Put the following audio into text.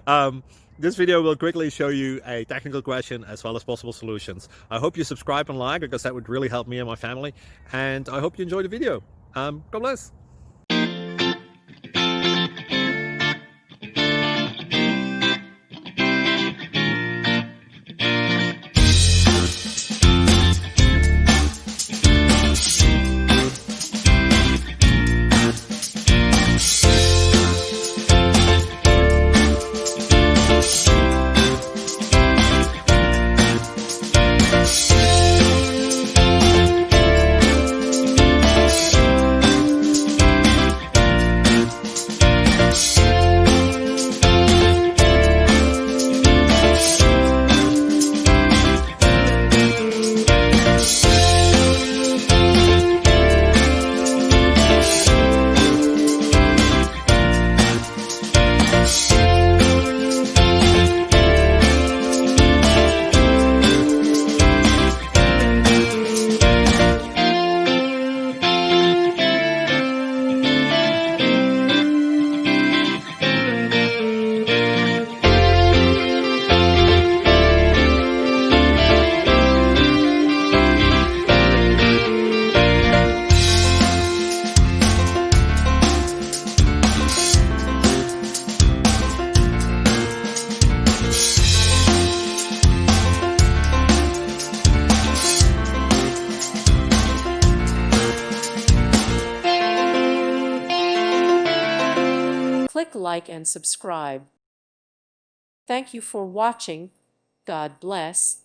um, this video will quickly show you a technical question as well as possible solutions. I hope you subscribe and like because that would really help me and my family. And I hope you enjoy the video. God bless. Click like and subscribe. Thank you for watching. God bless.